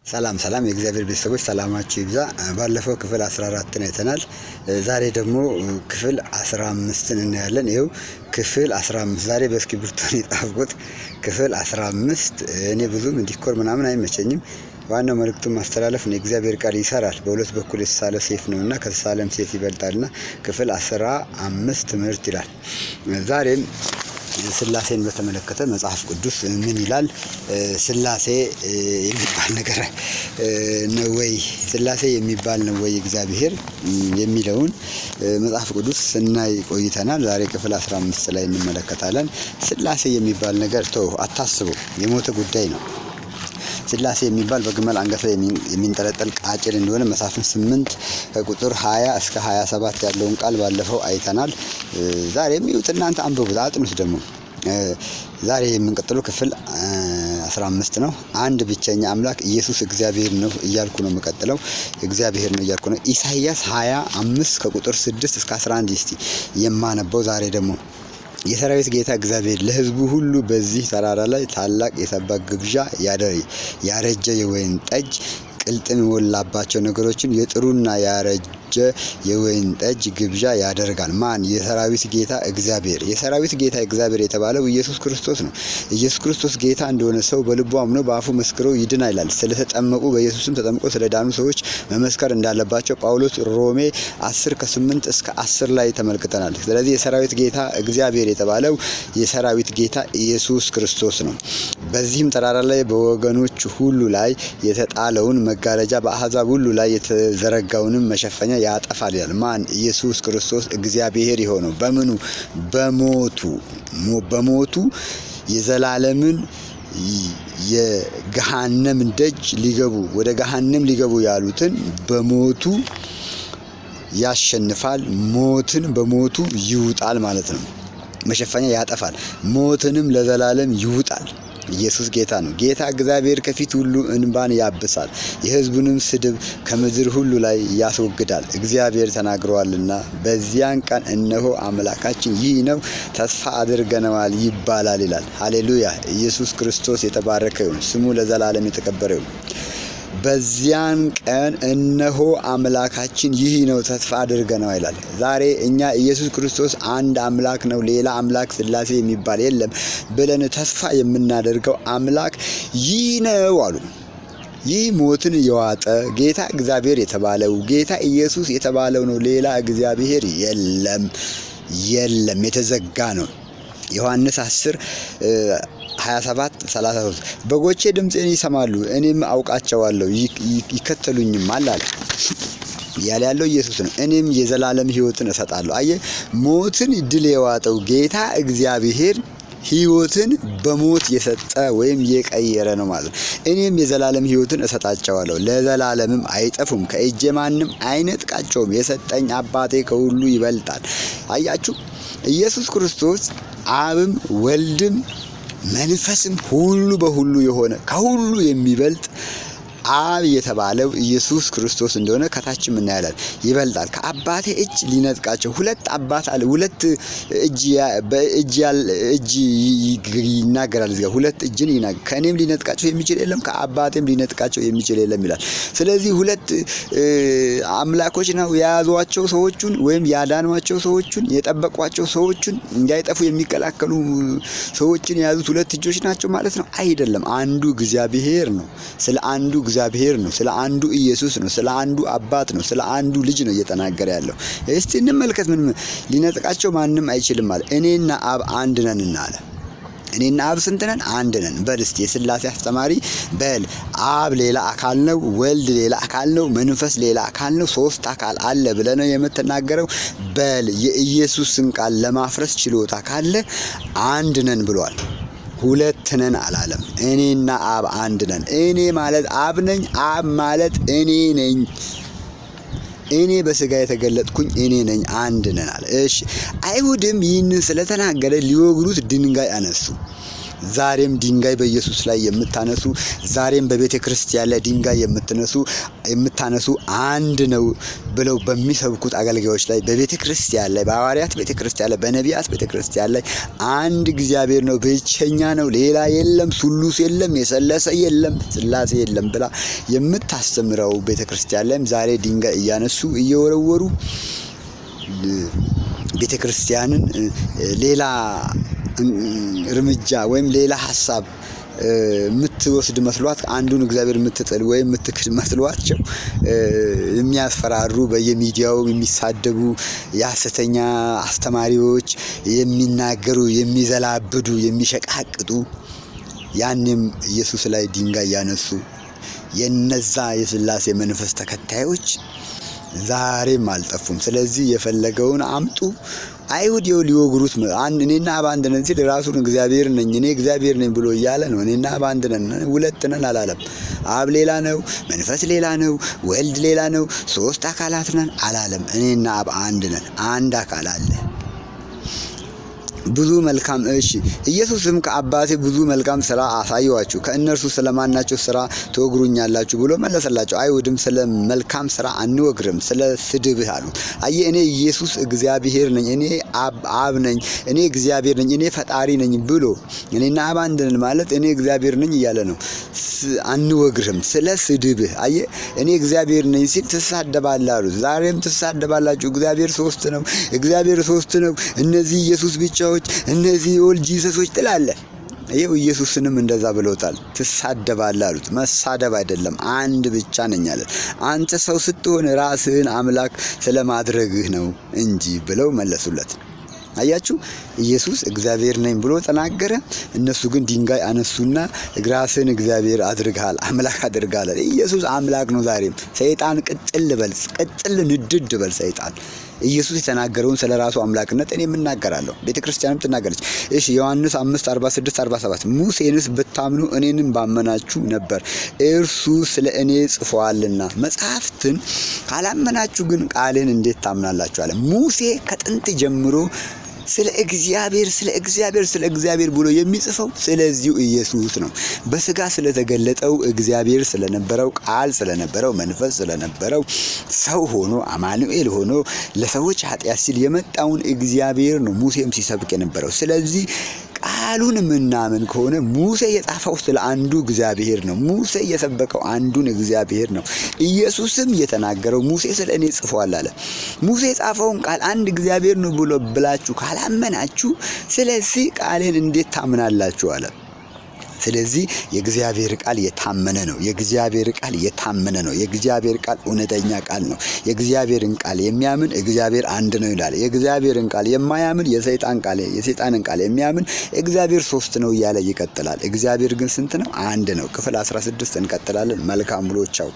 ሰላም የእግዚአብሔር ቤተሰቦች ሰላማችሁ ይብዛ። ባለፈው ክፍል 14 አይተናል። ዛሬ ደግሞ ክፍል 15 እናያለን። ይኸው ክፍል 15 ዛሬ በእስክሪብቶ ነው የጻፍኩት። ክፍል 15 እኔ ብዙም ዲኮር ምናምን አይመቸኝም። ዋናው መልእክቱን ማስተላለፍ ነው። የእግዚአብሔር ቃል ይሰራል። በሁለት በኩል የተሳለ ሰይፍ ነውና ከተሳለም ሰይፍ ይበልጣልና ክፍል 15 ትምህርት ይላል። ዛሬም ስላሴን በተመለከተ መጽሐፍ ቅዱስ ምን ይላል? ስላሴ የሚባል ነገር ነው ወይ? ስላሴ የሚባል ነው ወይ እግዚአብሔር የሚለውን መጽሐፍ ቅዱስ ስናይ ቆይተናል። ዛሬ ክፍል 15 ላይ እንመለከታለን። ስላሴ የሚባል ነገር አታስቡ፣ የሞተ ጉዳይ ነው። ስላሴ የሚባል በግመል አንገት ላይ የሚንጠለጠል ቃጭል እንደሆነ መሳፍንት 8 ከቁጥር 20 እስከ 27 ያለውን ቃል ባለፈው አይተናል። ዛሬም ይሁት እናንተ አንብቡት፣ አጥኑት። ደግሞ ዛሬ የምንቀጥለው ክፍል 15 ነው። አንድ ብቸኛ አምላክ ኢየሱስ እግዚአብሔር ነው እያልኩ ነው የምቀጥለው። እግዚአብሔር ነው እያልኩ ነው። ኢሳይያስ 25 ከቁጥር 6 እስከ 11 እስቲ የማነበው ዛሬ ደግሞ የሰራዊት ጌታ እግዚአብሔር ለሕዝቡ ሁሉ በዚህ ተራራ ላይ ታላቅ የሰባ ግብዣ ያረጀ የወይን ጠጅ ቅልጥም የሞላባቸው ነገሮችን የጥሩና ያረጀ የወይን ጠጅ ግብዣ ያደርጋል። ማን? የሰራዊት ጌታ እግዚአብሔር። የሰራዊት ጌታ እግዚአብሔር የተባለው ኢየሱስ ክርስቶስ ነው። ኢየሱስ ክርስቶስ ጌታ እንደሆነ ሰው በልቡ አምኖ በአፉ መስክሮ ይድናል ይላል። ስለተጠመቁ በኢየሱስም ተጠምቆ ስለዳኑ ሰዎች መመስከር እንዳለባቸው ጳውሎስ ሮሜ 10 ከ8 እስከ 10 ላይ ተመልክተናል። ስለዚህ የሰራዊት ጌታ እግዚአብሔር የተባለው የሰራዊት ጌታ ኢየሱስ ክርስቶስ ነው። በዚህም ተራራ ላይ በወገኖች ሁሉ ላይ የተጣለውን መጋረጃ በአሕዛብ ሁሉ ላይ የተዘረጋውንም መሸፈኛ ያጠፋል ይላል። ማን? ኢየሱስ ክርስቶስ እግዚአብሔር የሆነው በምኑ? በሞቱ የዘላለምን የገሃነም ደጅ ሊገቡ ወደ ገሃነም ሊገቡ ያሉትን በሞቱ ያሸንፋል። ሞትን በሞቱ ይውጣል ማለት ነው። መሸፈኛ ያጠፋል፣ ሞትንም ለዘላለም ይውጣል። ኢየሱስ ጌታ ነው። ጌታ እግዚአብሔር ከፊት ሁሉ እንባን ያብሳል፣ የሕዝቡንም ስድብ ከምድር ሁሉ ላይ ያስወግዳል። እግዚአብሔር ተናግሯልና በዚያን ቀን እነሆ አምላካችን ይህ ነው፣ ተስፋ አድርገነዋል ይባላል ይላል። ሃሌሉያ! ኢየሱስ ክርስቶስ የተባረከ ይሁን፣ ስሙ ለዘላለም የተከበረ ይሁን። በዚያን ቀን እነሆ አምላካችን ይህ ነው፣ ተስፋ አድርገነዋል ይላል። ዛሬ እኛ ኢየሱስ ክርስቶስ አንድ አምላክ ነው፣ ሌላ አምላክ ስላሴ የሚባል የለም ብለን ተስፋ የምናደርገው አምላክ ይህ ነው አሉ። ይህ ሞትን የዋጠ ጌታ እግዚአብሔር የተባለው ጌታ ኢየሱስ የተባለው ነው። ሌላ እግዚአብሔር የለም፣ የተዘጋ ነው። ዮሐንስ 10 27-33 በጎቼ ድምፄን ይሰማሉ፣ እኔም አውቃቸዋለሁ፣ ይከተሉኝማል አለ። ያለው ኢየሱስ ነው። እኔም የዘላለም ሕይወትን እሰጣለሁ። አየ፣ ሞትን ድል የዋጠው ጌታ እግዚአብሔር ሕይወትን በሞት የሰጠ ወይም የቀየረ ነው ማለት ነው። እኔም የዘላለም ሕይወትን እሰጣቸዋለሁ፣ ለዘላለምም አይጠፉም፣ ከእጄ ማንም አይነጥቃቸውም። የሰጠኝ አባቴ ከሁሉ ይበልጣል። አያችሁ፣ ኢየሱስ ክርስቶስ አብም ወልድም መንፈስም ሁሉ በሁሉ የሆነ ከሁሉ የሚበልጥ አብ የተባለው ኢየሱስ ክርስቶስ እንደሆነ ከታችም እናያለን። ይበልጣል። ከአባቴ እጅ ሊነጥቃቸው ሁለት አባት አለ። ሁለት እጅ ይናገራል። እዚህ ሁለት እጅን ይናገራል። ከእኔም ሊነጥቃቸው የሚችል የለም፣ ከአባቴም ሊነጥቃቸው የሚችል የለም ይላል። ስለዚህ ሁለት አምላኮች ነው የያዟቸው ሰዎቹን ወይም ያዳኗቸው ሰዎቹን የጠበቋቸው ሰዎቹን እንዳይጠፉ የሚከላከሉ ሰዎችን የያዙት ሁለት እጆች ናቸው ማለት ነው? አይደለም። አንዱ እግዚአብሔር ነው። ስለ አንዱ እግዚአብሔር ነው። ስለ አንዱ ኢየሱስ ነው። ስለ አንዱ አባት ነው። ስለ አንዱ ልጅ ነው እየተናገረ ያለው። እስቲ እንመልከት። ምን ሊነጥቃቸው ማንም አይችልም አለ። እኔና አብ አንድ ነን አለ። እኔና አብ ስንት ነን? አንድ ነን። በል እስቲ የስላሴ አስተማሪ በል። አብ ሌላ አካል ነው፣ ወልድ ሌላ አካል ነው፣ መንፈስ ሌላ አካል ነው፣ ሶስት አካል አለ ብለህ ነው የምትናገረው? በል። የኢየሱስን ቃል ለማፍረስ ችሎታ ካለ አንድ ነን ብሏል። ሁለት ነን አላለም። እኔና አብ አንድ ነን። እኔ ማለት አብ ነኝ፣ አብ ማለት እኔ ነኝ። እኔ በስጋ የተገለጥኩኝ እኔ ነኝ፣ አንድ ነን አለ። እሺ፣ አይሁድም ይህንን ስለተናገረ ሊወግሩት ድንጋይ አነሱ። ዛሬም ድንጋይ በኢየሱስ ላይ የምታነሱ፣ ዛሬም በቤተ ክርስቲያን ላይ ድንጋይ የምታነሱ አንድ ነው ብለው በሚሰብኩት አገልጋዮች ላይ፣ በቤተ ክርስቲያን ላይ፣ በሐዋርያት ቤተ ክርስቲያን ላይ፣ በነቢያት ቤተ ክርስቲያን ላይ አንድ እግዚአብሔር ነው፣ ብቸኛ ነው፣ ሌላ የለም፣ ሱሉስ የለም፣ የሰለሰ የለም፣ ስላሴ የለም ብላ የምታስተምረው ቤተ ክርስቲያን ላይም ዛሬ ድንጋይ እያነሱ እየወረወሩ ቤተ ክርስቲያንን ሌላ እርምጃ ወይም ሌላ ሀሳብ የምትወስድ መስሏት አንዱን እግዚአብሔር የምትጥል ወይም የምትክድ መስሏቸው የሚያስፈራሩ በየሚዲያው የሚሳደቡ የሐሰተኛ አስተማሪዎች የሚናገሩ፣ የሚዘላብዱ፣ የሚሸቃቅጡ ያንም ኢየሱስ ላይ ድንጋይ ያነሱ የነዛ የስላሴ መንፈስ ተከታዮች ዛሬም አልጠፉም። ስለዚህ የፈለገውን አምጡ። አይሁድ ሊወግሩት እኔና አብ አንድ ነን ሲል ራሱን እግዚአብሔር ነኝ እኔ እግዚአብሔር ነኝ ብሎ እያለ ነው። እኔና አብ አንድ ነን፣ ሁለት ነን አላለም። አብ ሌላ ነው፣ መንፈስ ሌላ ነው፣ ወልድ ሌላ ነው፣ ሶስት አካላት ነን አላለም። እኔና አብ አንድ ነን፣ አንድ አካል አለ። ብዙ መልካም ኢየሱስም ከአባቴ ብዙ መልካም ስራ አሳየዋችሁ፣ ከእነርሱ ስለማናቸው ስራ ትወግሩኛላችሁ ብሎ መለሰላቸው። አይሁድም ስለ መልካም ስራ አንወግርም፣ ስለ ስድብህ አሉት። አየህ እኔ ኢየሱስ እግዚአብሔር ነኝ፣ እኔ አብ ነኝ፣ እኔ እግዚአብሔር ነኝ፣ እኔ ፈጣሪ ነኝ ብሎ እኔና አብ አንድ ነን ማለት እኔ እግዚአብሔር ነኝ እያለ ነው። አንወግርም ስለ ስድብህ። አየህ እኔ እግዚአብሔር ነኝ ሲል ትሳደባለህ አሉት። ዛሬም ትሳደባላችሁ። እግዚአብሔር ሶስት ነው፣ እግዚአብሔር ሶስት ነው፣ እነዚህ ኢየሱስ ብቻ እነዚህ ኦል ጂሰሶች ትላለህ። ይሄው ኢየሱስንም እንደዛ ብለውታል። ትሳደባለህ አሉት። መሳደብ አይደለም፣ አንድ ብቻ ነኝ አለ። አንተ ሰው ስትሆን ራስህን አምላክ ስለማድረግህ ነው እንጂ ብለው መለሱለት። አያችሁ ኢየሱስ እግዚአብሔር ነኝ ብሎ ተናገረ። እነሱ ግን ድንጋይ አነሱና ራስህን እግዚአብሔር አድርጋል፣ አምላክ አድርጋል። ኢየሱስ አምላክ ነው። ዛሬም ሰይጣን ቅጥል ንድድ በል ሰይጣን። ኢየሱስ የተናገረውን ስለ ራሱ አምላክነት እኔ የምናገራለሁ፣ ቤተክርስቲያንም ትናገረች። እሺ ዮሐንስ 5:46-47 ሙሴንስ ብታምኑ እኔንም ባመናችሁ ነበር፣ እርሱ ስለ እኔ ጽፏልና። መጽሐፍትን ካላመናችሁ ግን ቃልን እንዴት ታምናላችሁ አለ። ሙሴ ከጥንት ጀምሮ ስለ እግዚአብሔር ብሎ የሚጽፈው ስለዚሁ ኢየሱስ ነው። በስጋ ስለተገለጠው እግዚአብሔር ስለነበረው ቃል ስለነበረው መንፈስ ስለነበረው ሰው ሆኖ አማኑኤል ሆኖ ለሰዎች ኃጢአት ሲል የመጣውን እግዚአብሔር ነው ሙሴም ሲሰብክ የነበረው። ስለዚህ ቃሉን ምናምን ከሆነ ሙሴ የጻፈው ስለ አንዱ እግዚአብሔር ነው። ሙሴ የሰበከው አንዱን እግዚአብሔር ነው። ኢየሱስም የተናገረው ሙሴ ስለ እኔ ጽፏል አለ። ሙሴ የጻፈውን ቃል አንድ እግዚአብሔር ነው ብሎ ብላችሁ ካላመናችሁ ስለዚህ ቃሌን እንዴት ታምናላችሁ አለ። ስለዚህ የእግዚአብሔር ቃል የታመነ ነው። የእግዚአብሔር ቃል የታመነ ነው። የእግዚአብሔር ቃል እውነተኛ ቃል ነው። የእግዚአብሔርን ቃል የሚያምን እግዚአብሔር አንድ ነው ይላል። የእግዚአብሔርን ቃል የማያምን የሰይጣንን ቃል የሚያምን እግዚአብሔር ሶስት ነው እያለ ይቀጥላል። እግዚአብሔር ግን ስንት ነው? አንድ ነው። ክፍል 16 እንቀጥላለን። መልካም ብሎ ቻው።